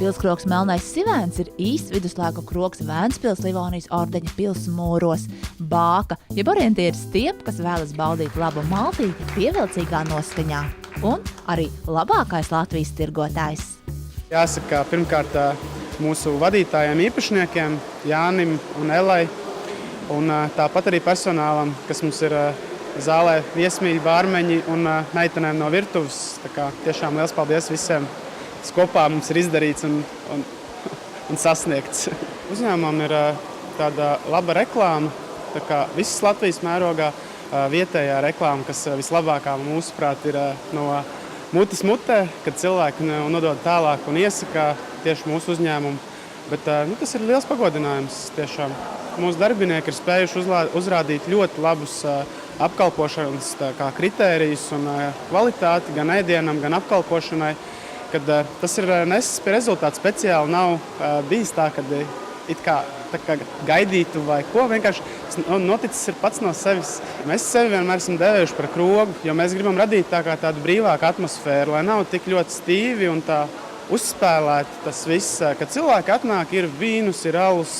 Pilskrogs Melnais Sivēns ir īsts viduslaiku krogs Vēncpils Livonijas ordeņa pils mūros. Bāka, jeb orientieris tiem, kas vēlas baudīt labu maltīti pievilcīgā noskaņā. Un arī labākais Latvijas tirgotājs. Jāsaka, pirmkārt mūsu vadītājiem īpašniekiem, Jānim un Elai, un tāpat arī personālam, kas mums ir zālē viesmīļi, bārmeņi un meitenēm no virtuves. Tā kā tiešām liels paldies visiem, kas kopā mums ir izdarīts un sasniegts. Uzņēmumam ir tāda laba reklāma, tā kā visas Latvijas mērogā vietējā reklāma, kas vislabākā mūsuprāt ir no mutes mutē, kad cilvēki nodod tālāk un iesaka tieši mūsu uzņēmumu. Bet tas ir liels pagodinājums tiešām. Mūsu darbinieki ir spējuši uzrādīt ļoti labus apkalpošanas kritērijus un kvalitāti gan ēdienam, gan apkalpošanai, kad tas ir nesis pie rezultātu. Speciāli nav bijis tā, kad it kā gaidītu vai ko, vienkārši noticis ir pats no sevis. Mēs sevi vienmēr esam devējuši par krogu, jo mēs gribam radīt tādu brīvāku atmosfēru, lai nav tik ļoti stīvi un tā uzspēlēti tas viss, kad cilvēki atnāk, ir vīnus, ir alus,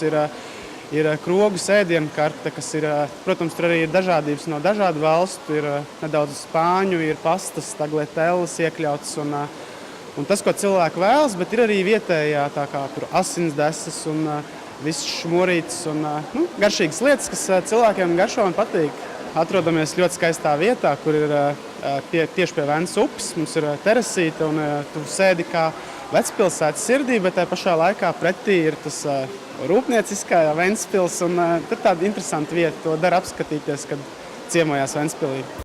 ir krogu sēdienu karte, kas ir, protams, tur arī ir dažādības no dažādu valstu, ir nedaudz spāņu, ir pastas, tagliatelles iekļauts un tas, ko cilvēki vēlas, bet ir arī vietējā, tā kā tur asinsdesas un viss šmorītis un garšīgas lietas, kas cilvēkiem garšo un patīk. Atrodamies ļoti skaistā vietā, kur ir tieši pie Vēncas upes, mums ir terasīte un tu sēdi kā vecpilsētas sirdī, bet tajā pašā laikā pretī ir tas rūpnieciskā Ventspils un tur tāda interesanta vieta, to dara apskatīties, kad ciemojās Ventspilī.